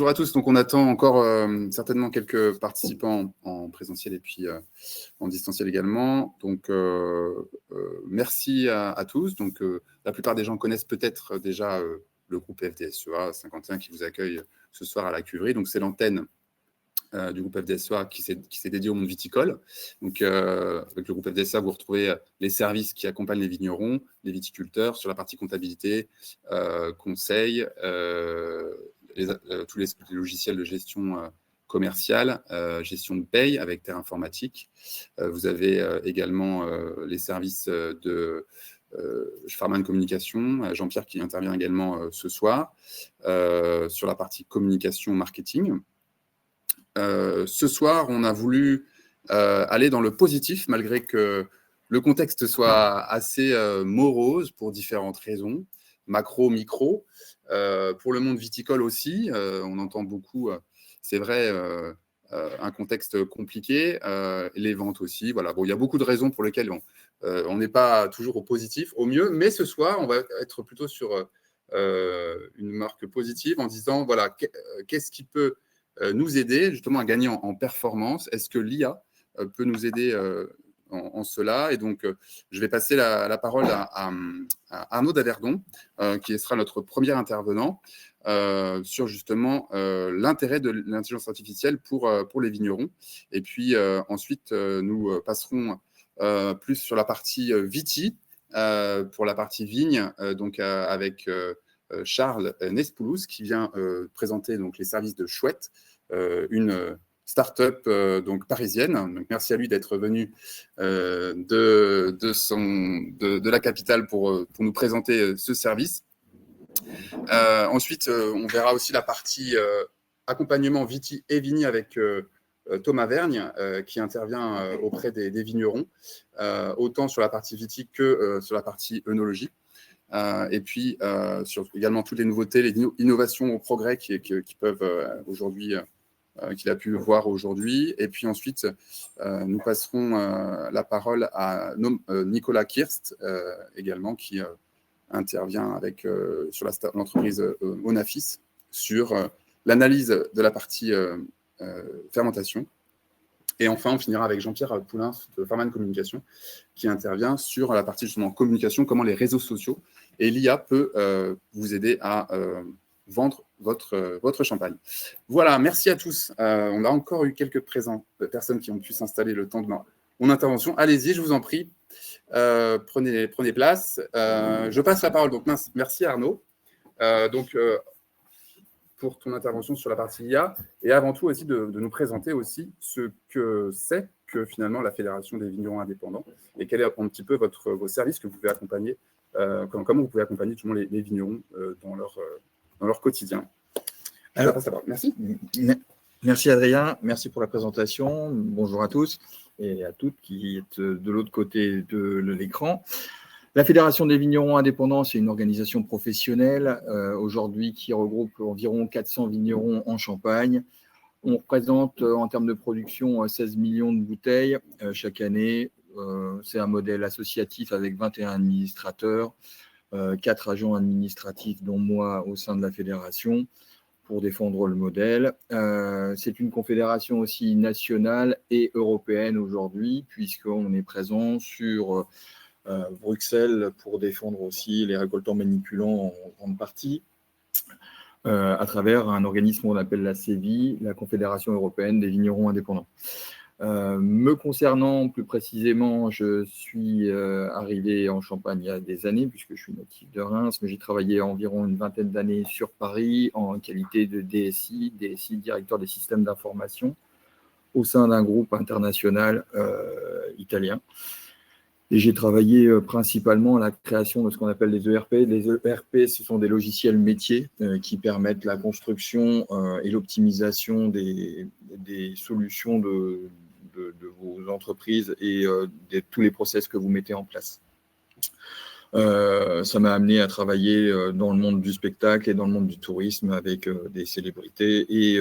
bonjour à tous. Donc, on attend encore certainement quelques participants en présentiel et puis en distanciel également. Donc, merci à tous. Donc, la plupart des gens connaissent peut-être déjà le groupe FDSEA 51 qui vous accueille ce soir à la Cuverie. Donc, c'est l'antenne du groupe FDSEA qui s'est dédié au monde viticole. Donc, avec le groupe FDSEA, vous retrouvez les services qui accompagnent les vignerons, les viticulteurs sur la partie comptabilité, conseil, tous les logiciels de gestion commerciale, gestion de paye avec Terre Informatique. Vous avez également les services de Farman Communication, Jean-Pierre qui intervient également ce soir sur la partie communication marketing. Ce soir, on a voulu aller dans le positif, malgré que le contexte soit assez morose pour différentes raisons, macro, micro. Pour le monde viticole aussi, on entend beaucoup, c'est vrai, un contexte compliqué, les ventes aussi. Voilà. Bon, il y a beaucoup de raisons pour lesquelles on n'est pas toujours au positif, au mieux, mais ce soir, on va être plutôt sur une marque positive en disant, voilà, qu'est-ce qui peut nous aider justement à gagner en performance? Est-ce que l'IA peut nous aider en cela? Et donc, je vais passer la parole à Arnaud Daverdon, qui sera notre premier intervenant sur justement l'intérêt de l'intelligence artificielle pour les vignerons. Et puis ensuite, nous passerons plus sur la partie viti, pour la partie vigne, donc avec Charles Nespoulos qui vient présenter donc les services de Chouette, une start-up donc parisienne. Donc merci à lui d'être venu de la capitale pour nous présenter ce service. Ensuite, on verra aussi la partie accompagnement Viti et Vini avec Thomas Vergne, qui intervient auprès des vignerons, autant sur la partie Viti que sur la partie œnologie. Et puis, sur également toutes les nouveautés, les innovations au progrès qui peuvent aujourd'hui, qu'il a pu voir aujourd'hui. Et puis ensuite, nous passerons la parole à Nicolas Kirst, également, qui intervient avec, sur l'entreprise Onafis sur l'analyse de la partie fermentation. Et enfin, on finira avec Jean-Pierre Poulain de Farman Communication qui intervient sur la partie justement communication, comment les réseaux sociaux et l'IA peut vous aider à vendre votre champagne. Voilà, merci à tous. On a encore eu quelques personnes qui ont pu s'installer le temps de mon intervention. Allez-y, je vous en prie. Prenez place. Je passe la parole. Donc, merci Arnaud. Pour ton intervention sur la partie IA et avant tout aussi de nous présenter aussi ce que c'est que finalement la Fédération des vignerons indépendants et quel est un petit peu vos services que vous pouvez accompagner, comment vous pouvez accompagner tout le monde les vignerons dans leur quotidien. Alors, merci. Merci Adrien, merci pour la présentation. Bonjour à tous et à toutes qui êtes de l'autre côté de l'écran. La Fédération des vignerons indépendants, c'est une organisation professionnelle aujourd'hui qui regroupe environ 400 vignerons en Champagne. On représente en termes de production 16 millions de bouteilles chaque année. C'est un modèle associatif avec 21 administrateurs, 4 agents administratifs dont moi au sein de la fédération pour défendre le modèle. C'est une confédération aussi nationale et européenne aujourd'hui puisqu'on est présent sur Bruxelles pour défendre aussi les récoltants manipulant en grande partie, à travers un organisme qu'on appelle la CEVI, la Confédération européenne des vignerons indépendants. Me concernant plus précisément, je suis arrivé en Champagne il y a des années, puisque je suis natif de Reims, mais j'ai travaillé environ une vingtaine d'années sur Paris en qualité de DSI, directeur des systèmes d'information, au sein d'un groupe international italien. Et j'ai travaillé principalement à la création de ce qu'on appelle les ERP. Les ERP, ce sont des logiciels métiers qui permettent la construction et l'optimisation des solutions de vos entreprises et de tous les process que vous mettez en place. Ça m'a amené à travailler dans le monde du spectacle et dans le monde du tourisme avec des célébrités et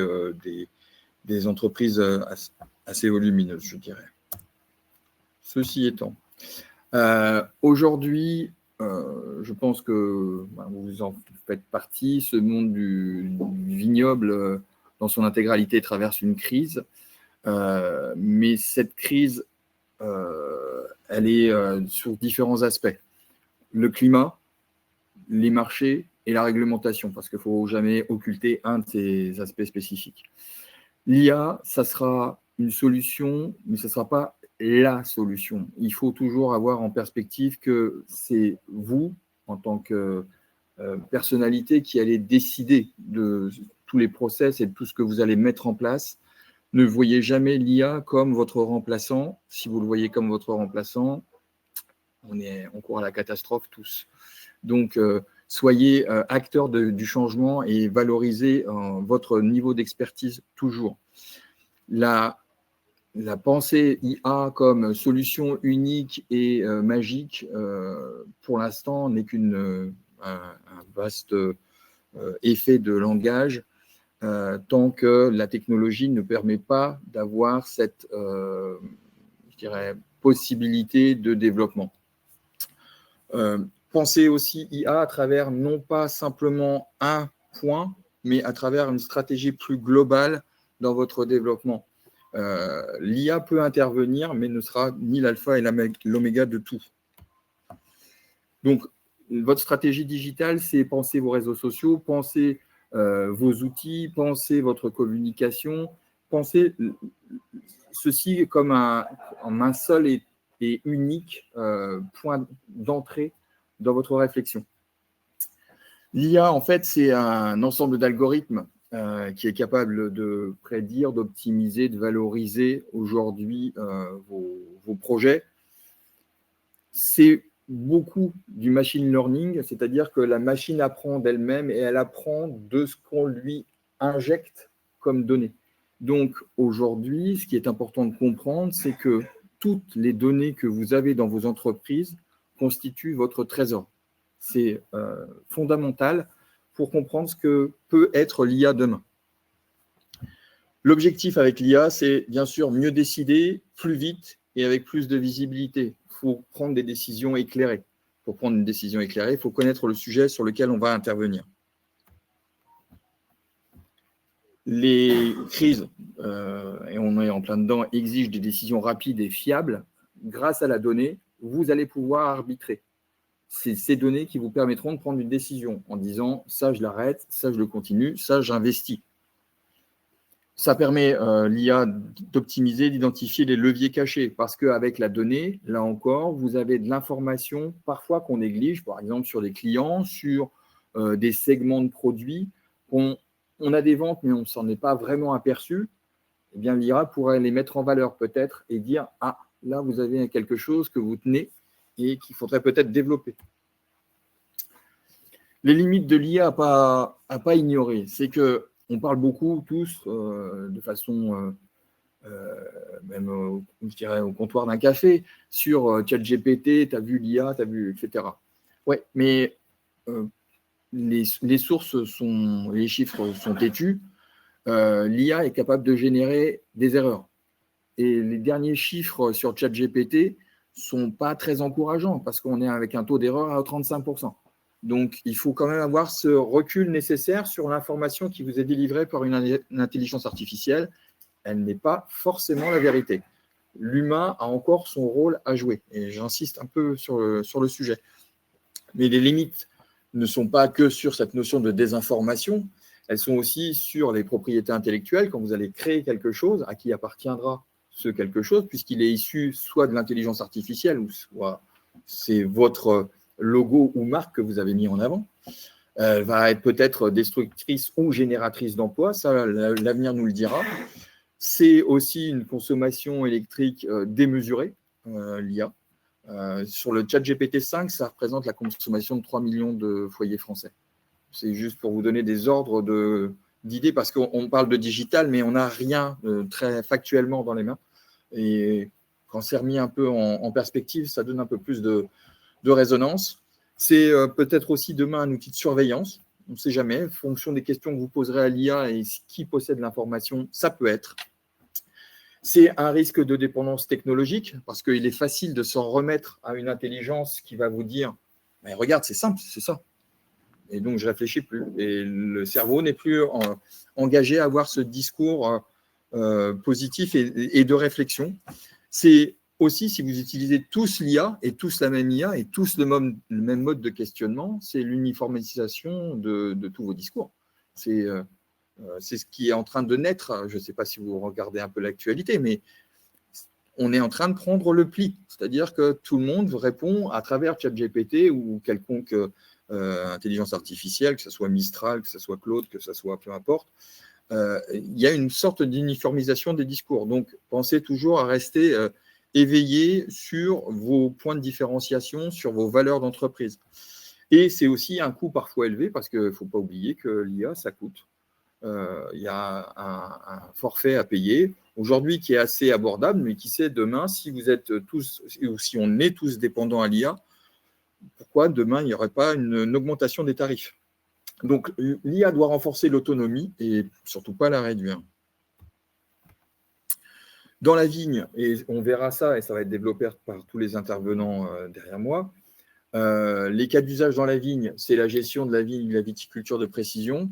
des entreprises assez volumineuses, je dirais. Ceci étant, aujourd'hui, je pense que vous en faites partie, ce monde du vignoble dans son intégralité, traverse une crise. Mais cette crise, elle est sur différents aspects. Le climat, les marchés et la réglementation, parce qu'il ne faut jamais occulter un de ces aspects spécifiques. L'IA, ça sera une solution, mais ce ne sera pas la solution. Il faut toujours avoir en perspective que c'est vous, en tant que personnalité, qui allez décider de tous les process et de tout ce que vous allez mettre en place. Ne voyez jamais l'IA comme votre remplaçant. Si vous le voyez comme votre remplaçant, on court à la catastrophe tous. Donc, soyez acteur du changement et valorisez votre niveau d'expertise toujours. La pensée IA comme solution unique et magique, pour l'instant, n'est qu'un vaste effet de langage, tant que la technologie ne permet pas d'avoir cette, je dirais, possibilité de développement. Pensez aussi IA à travers non pas simplement un point, mais à travers une stratégie plus globale dans votre développement. L'IA peut intervenir, mais ne sera ni l'alpha et l'oméga de tout. Donc, votre stratégie digitale, c'est penser vos réseaux sociaux, penser vos outils, penser votre communication, penser ceci comme un seul et unique point d'entrée dans votre réflexion. L'IA, en fait, c'est un ensemble d'algorithmes qui est capable de prédire, d'optimiser, de valoriser aujourd'hui vos projets. C'est beaucoup du machine learning, c'est-à-dire que la machine apprend d'elle-même et elle apprend de ce qu'on lui injecte comme données. Donc aujourd'hui, ce qui est important de comprendre, c'est que toutes les données que vous avez dans vos entreprises constituent votre trésor. C'est fondamental pour comprendre ce que peut être l'IA demain. L'objectif avec l'IA, c'est bien sûr mieux décider, plus vite et avec plus de visibilité. Il faut prendre des décisions éclairées. Pour prendre une décision éclairée, il faut connaître le sujet sur lequel on va intervenir. Les crises, et on est en plein dedans, exigent des décisions rapides et fiables. Grâce à la donnée, vous allez pouvoir arbitrer. C'est ces données qui vous permettront de prendre une décision en disant « ça, je l'arrête, ça, je le continue, ça, j'investis ». Ça permet l'IA d'optimiser, d'identifier les leviers cachés parce qu'avec la donnée, là encore, vous avez de l'information parfois qu'on néglige, par exemple sur des clients, sur des segments de produits. On a des ventes, mais on ne s'en est pas vraiment aperçu. Eh bien, l'IA pourrait les mettre en valeur peut-être et dire « ah, là, vous avez quelque chose que vous tenez et qu'il faudrait peut-être développer ». Les limites de l'IA à pas ignorer, c'est que on parle beaucoup tous de façon, même je dirais au comptoir d'un café, sur ChatGPT, tu as vu l'IA, tu as vu, etc. Oui, mais les sources sont, les chiffres sont têtus. L'IA est capable de générer des erreurs. Et les derniers chiffres sur ChatGPT ne sont pas très encourageants parce qu'on est avec un taux d'erreur à 35%. Donc, il faut quand même avoir ce recul nécessaire sur l'information qui vous est délivrée par une intelligence artificielle. Elle n'est pas forcément la vérité. L'humain a encore son rôle à jouer. Et j'insiste un peu sur le sujet. Mais les limites ne sont pas que sur cette notion de désinformation. Elles sont aussi sur les propriétés intellectuelles. Quand vous allez créer quelque chose, à qui appartiendra ce quelque chose, puisqu'il est issu soit de l'intelligence artificielle, ou soit c'est votre logo ou marque que vous avez mis en avant, va être peut-être destructrice ou génératrice d'emplois. Ça, l'avenir nous le dira. C'est aussi une consommation électrique démesurée, l'IA. Sur le ChatGPT 5, ça représente la consommation de 3 millions de foyers français. C'est juste pour vous donner des ordres d'idées, parce qu'on parle de digital, mais on n'a rien très factuellement dans les mains. Et quand c'est remis un peu en perspective, ça donne un peu plus de résonance. C'est peut-être aussi demain un outil de surveillance. On ne sait jamais. En fonction des questions que vous poserez à l'IA et qui possède l'information, ça peut être. C'est un risque de dépendance technologique parce qu'il est facile de s'en remettre à une intelligence qui va vous dire « regarde, c'est simple, c'est ça ». Et donc, je ne réfléchis plus. Et le cerveau n'est plus engagé à avoir ce discours positif et de réflexion. C'est aussi, si vous utilisez tous l'IA et tous la même IA et tous le même mode de questionnement, c'est l'uniformisation de tous vos discours. C'est ce qui est en train de naître. Je ne sais pas si vous regardez un peu l'actualité, mais on est en train de prendre le pli. C'est-à-dire que tout le monde répond à travers ChatGPT ou quelconque intelligence artificielle, que ce soit Mistral, que ce soit Claude, que ce soit peu importe. Il y a une sorte d'uniformisation des discours. Donc, pensez toujours à rester éveillé sur vos points de différenciation, sur vos valeurs d'entreprise. Et c'est aussi un coût parfois élevé, parce qu'il ne faut pas oublier que l'IA, ça coûte. Il y a un forfait à payer, aujourd'hui qui est assez abordable, mais qui sait demain, si vous êtes tous, ou si on est tous dépendants à l'IA, pourquoi demain il n'y aurait pas une augmentation des tarifs? Donc l'IA doit renforcer l'autonomie et surtout pas la réduire. Dans la vigne, et on verra ça, et ça va être développé par tous les intervenants derrière moi, les cas d'usage dans la vigne, c'est la gestion de la vigne, la viticulture de précision.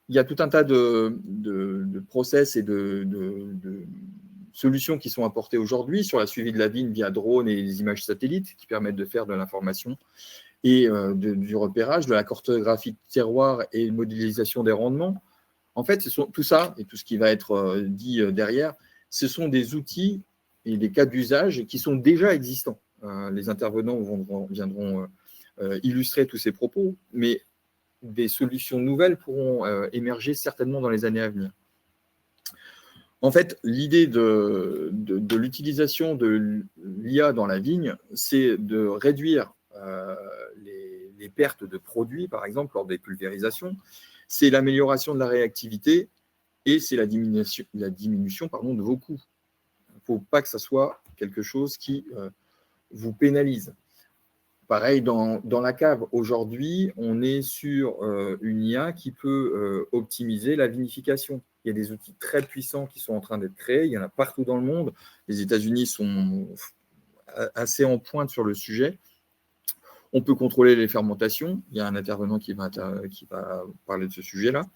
Il y a tout un tas de process et de solutions qui sont apportées aujourd'hui sur la suivi de la vigne via drone et les images satellites qui permettent de faire de l'information et du repérage, de la cartographie de terroir et une modélisation des rendements. En fait, tout ça et tout ce qui va être dit derrière, ce sont des outils et des cas d'usage qui sont déjà existants. Les intervenants viendront illustrer tous ces propos, mais des solutions nouvelles pourront émerger certainement dans les années à venir. En fait, l'idée de l'utilisation de l'IA dans la vigne, c'est de réduire les pertes de produits, par exemple, lors des pulvérisations. C'est l'amélioration de la réactivité et c'est la diminution de vos coûts. Il ne faut pas que ça soit quelque chose qui vous pénalise. Pareil, dans la cave, aujourd'hui, on est sur une IA qui peut optimiser la vinification. Il y a des outils très puissants qui sont en train d'être créés. Il y en a partout dans le monde. Les États-Unis sont assez en pointe sur le sujet. On peut contrôler les fermentations. Il y a un intervenant qui va parler de ce sujet-là,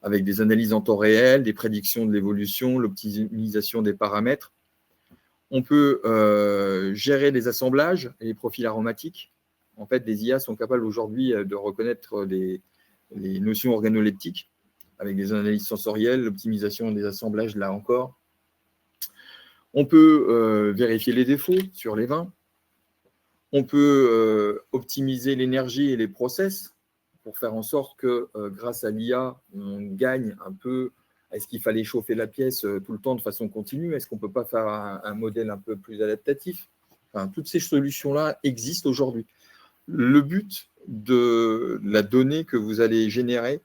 avec des analyses en temps réel, des prédictions de l'évolution, l'optimisation des paramètres. On peut gérer les assemblages et les profils aromatiques. En fait, des IA sont capables aujourd'hui de reconnaître les notions organoleptiques avec des analyses sensorielles, l'optimisation des assemblages, là encore. On peut vérifier les défauts sur les vins. On peut optimiser l'énergie et les process pour faire en sorte que, grâce à l'IA, on gagne un peu. Est-ce qu'il fallait chauffer la pièce tout le temps de façon continue? Est-ce qu'on ne peut pas faire un modèle un peu plus adaptatif? Enfin, toutes ces solutions-là existent aujourd'hui. Le but de la donnée que vous allez générer,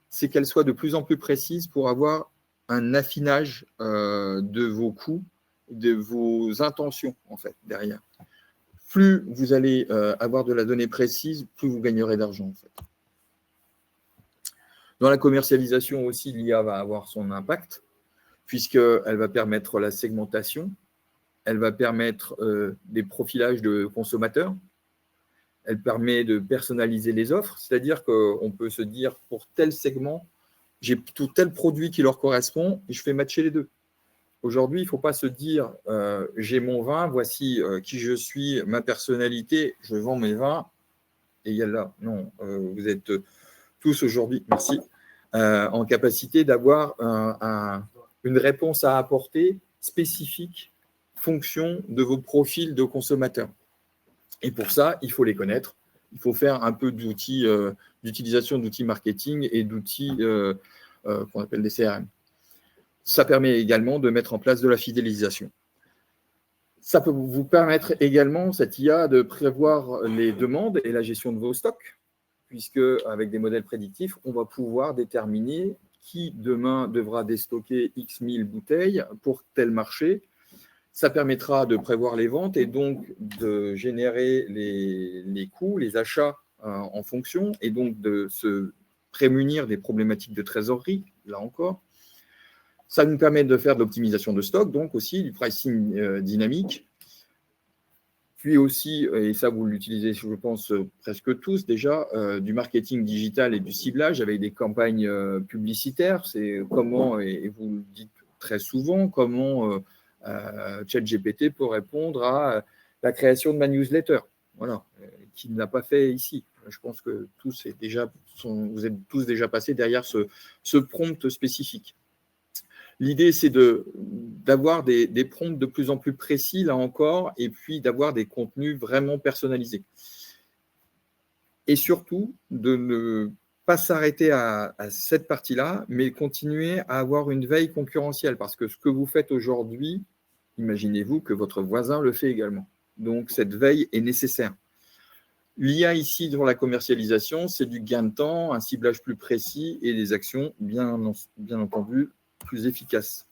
c'est qu'elle soit de plus en plus précise pour avoir un affinage de vos coûts, de vos intentions, en fait, derrière. Plus vous allez avoir de la donnée précise, plus vous gagnerez d'argent, en fait. Dans la commercialisation aussi, l'IA va avoir son impact, puisqu'elle va permettre la segmentation, elle va permettre des profilages de consommateurs, elle permet de personnaliser les offres, c'est-à-dire qu'on peut se dire, pour tel segment, j'ai tel produit qui leur correspond, et je fais matcher les deux. Aujourd'hui, il ne faut pas se dire, j'ai mon vin, voici qui je suis, ma personnalité, je vends mes vins, et il y a là. Non, vous êtes tous aujourd'hui, merci, en capacité d'avoir une réponse à apporter spécifique, fonction de vos profils de consommateurs. Et pour ça, il faut les connaître. Il faut faire un peu d'outils, d'utilisation d'outils marketing et d'outils qu'on appelle des CRM. Ça permet également de mettre en place de la fidélisation. Ça peut vous permettre également, cette IA, de prévoir les demandes et la gestion de vos stocks, puisque avec des modèles prédictifs, on va pouvoir déterminer qui demain devra déstocker X 1000 bouteilles pour tel marché. Ça permettra de prévoir les ventes et donc de générer les coûts, les achats en fonction, et donc de se prémunir des problématiques de trésorerie, là encore. Ça nous permet de faire de l'optimisation de stock, donc aussi du pricing dynamique. Puis aussi, et ça vous l'utilisez, je pense, presque tous déjà, du marketing digital et du ciblage avec des campagnes publicitaires. C'est comment, et vous le dites très souvent, comment ChatGPT peut répondre à la création de ma newsletter. Voilà, qui ne l'a pas fait ici. Je pense que vous êtes tous déjà passés derrière ce prompt spécifique. L'idée, c'est d'avoir des prompts de plus en plus précis, là encore, et puis d'avoir des contenus vraiment personnalisés. Et surtout, de ne pas s'arrêter à cette partie-là, mais continuer à avoir une veille concurrentielle, parce que ce que vous faites aujourd'hui, imaginez-vous que votre voisin le fait également. Donc, cette veille est nécessaire. L'IA ici, dans la commercialisation, c'est du gain de temps, un ciblage plus précis et des actions, bien entendu, plus efficaces.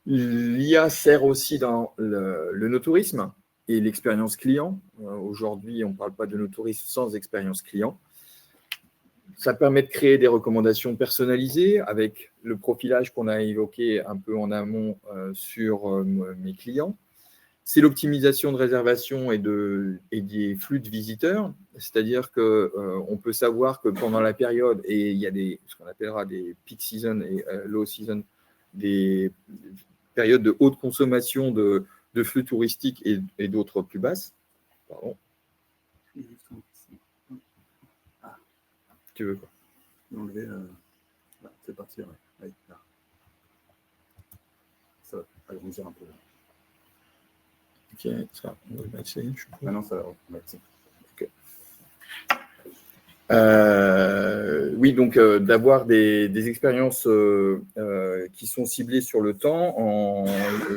L'IA sert aussi dans le no-tourisme et l'expérience client. Aujourd'hui, on ne parle pas de no-tourisme sans expérience client. Ça permet de créer des recommandations personnalisées avec le profilage qu'on a évoqué un peu en amont sur mes clients. C'est l'optimisation de réservation et des flux de visiteurs, c'est-à-dire qu'on peut savoir que pendant la période, et il y a ce qu'on appellera des peak season et low season, des périodes de haute consommation de flux touristiques et d'autres plus basses. Pardon. Tu veux quoi? Enlever, c'est parti. Ouais. Ça va agrandir un peu. Ok, ça, on va le maxer. Maintenant, ça va maxer. Ok. Oui, donc d'avoir des expériences qui sont ciblées sur le temps. En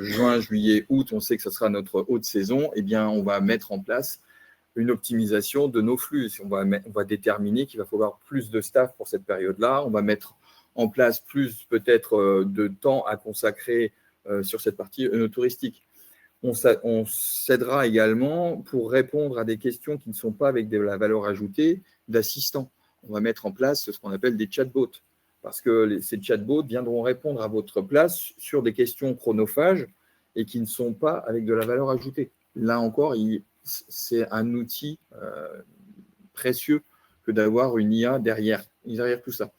juin, juillet, août, on sait que ce sera notre haute saison. Eh bien, on va mettre en place une optimisation de nos flux. On va déterminer qu'il va falloir plus de staff pour cette période-là. On va mettre en place plus peut-être de temps à consacrer sur cette partie touristique. On s'aidera également pour répondre à des questions qui ne sont pas avec de la valeur ajoutée d'assistants. On va mettre en place ce qu'on appelle des chatbots, parce que ces chatbots viendront répondre à votre place sur des questions chronophages et qui ne sont pas avec de la valeur ajoutée. Là encore, c'est un outil précieux que d'avoir une IA derrière tout ça.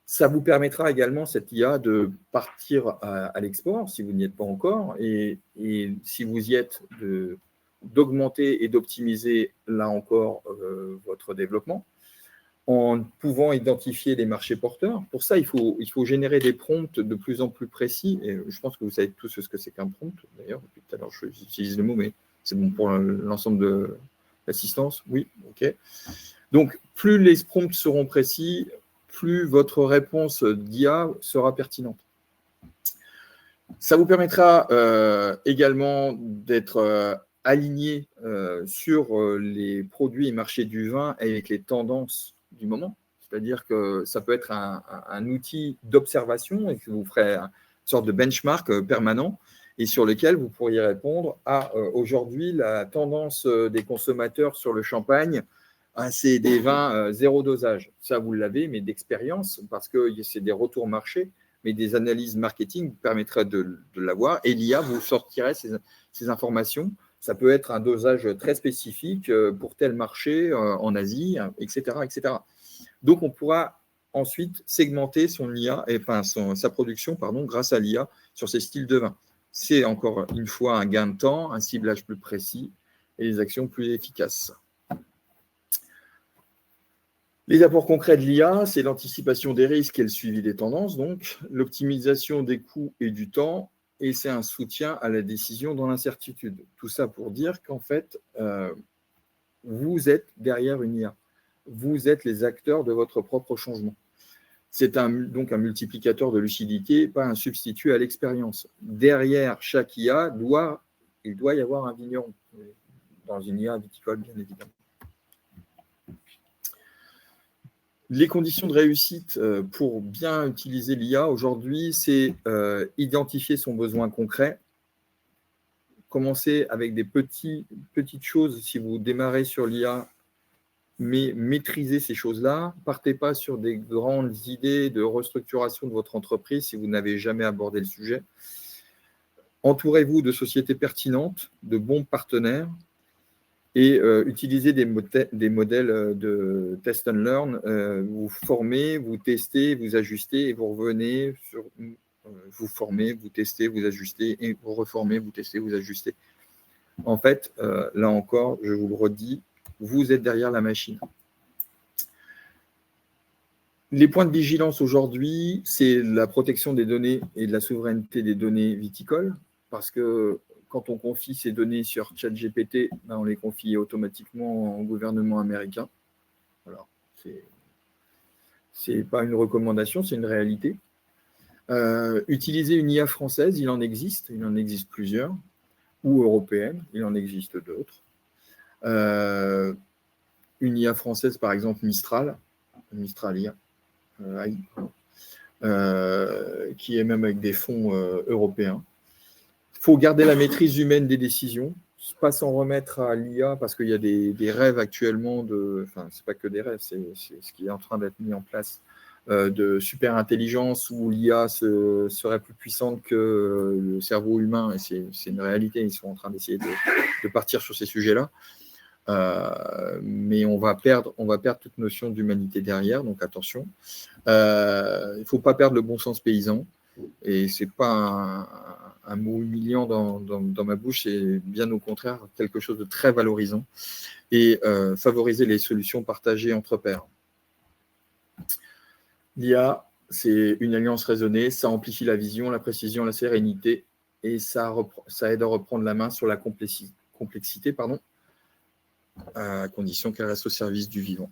Ça vous permettra également, cette IA, de partir à l'export, si vous n'y êtes pas encore, et si vous y êtes, d'augmenter et d'optimiser, là encore, votre développement, en pouvant identifier les marchés porteurs. Pour ça, il faut générer des prompts de plus en plus précis, et je pense que vous savez tous ce que c'est qu'un prompt, d'ailleurs, depuis tout à l'heure, j'utilise le mot, mais c'est bon pour l'ensemble de l'assistance. Oui, ok. Donc, plus les prompts seront précis, plus votre réponse d'IA sera pertinente. Ça vous permettra également d'être aligné sur les produits et marchés du vin avec les tendances du moment. C'est-à-dire que ça peut être un outil d'observation et que vous ferez une sorte de benchmark permanent et sur lequel vous pourriez répondre à aujourd'hui la tendance des consommateurs sur le champagne. C'est des vins zéro dosage. Ça, vous l'avez, mais d'expérience, parce que c'est des retours marché, mais des analyses marketing permettraient de l'avoir. Et l'IA vous sortirait ces informations. Ça peut être un dosage très spécifique pour tel marché en Asie, etc., etc. Donc, on pourra ensuite segmenter son IA, sa production, grâce à l'IA sur ces styles de vin. C'est encore une fois un gain de temps, un ciblage plus précis et des actions plus efficaces. Les apports concrets de l'IA, c'est l'anticipation des risques et le suivi des tendances, donc l'optimisation des coûts et du temps, et c'est un soutien à la décision dans l'incertitude. Tout ça pour dire qu'en fait, vous êtes derrière une IA. Vous êtes les acteurs de votre propre changement. C'est donc un multiplicateur de lucidité, pas un substitut à l'expérience. Derrière chaque IA, il doit y avoir un vigneron, dans une IA viticole, bien évidemment. Les conditions de réussite pour bien utiliser l'IA aujourd'hui, c'est identifier son besoin concret. Commencez avec des petites choses si vous démarrez sur l'IA, mais maîtrisez ces choses-là. Partez pas sur des grandes idées de restructuration de votre entreprise si vous n'avez jamais abordé le sujet. Entourez-vous de sociétés pertinentes, de bons partenaires, et utilisez des modèles de test and learn. Vous formez, vous testez, vous ajustez, et vous revenez sur... vous formez, vous testez, vous ajustez, et vous reformez, vous testez, vous ajustez. En fait, là encore, je vous le redis, vous êtes derrière la machine. Les points de vigilance aujourd'hui, c'est la protection des données et de la souveraineté des données viticoles, parce que quand on confie ces données sur ChatGPT, on les confie automatiquement au gouvernement américain. Voilà. C'est pas une recommandation, c'est une réalité. Utiliser une IA française, il en existe plusieurs, ou européenne, il en existe d'autres. Une IA française, par exemple, Mistralia, qui est même avec des fonds européens. Il faut garder la maîtrise humaine des décisions, pas s'en remettre à l'IA, parce qu'il y a des rêves actuellement enfin, c'est pas que des rêves, c'est ce qui est en train d'être mis en place, de super intelligence où l'IA serait plus puissante que le cerveau humain, et c'est une réalité, ils sont en train d'essayer de partir sur ces sujets-là. Mais on va perdre toute notion d'humanité derrière, donc attention. Il ne faut pas perdre le bon sens paysan, et ce n'est pas un mot humiliant dans ma bouche, c'est bien au contraire quelque chose de très valorisant, et favoriser les solutions partagées entre pairs. L'IA, c'est une alliance raisonnée, ça amplifie la vision, la précision, la sérénité, et ça aide à reprendre la main sur la complexité, à condition qu'elle reste au service du vivant.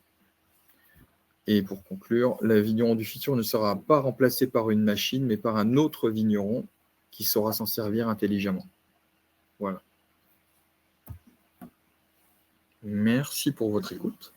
Et pour conclure, le vigneron du futur ne sera pas remplacé par une machine, mais par un autre vigneron qui saura s'en servir intelligemment. Voilà. Merci pour votre écoute.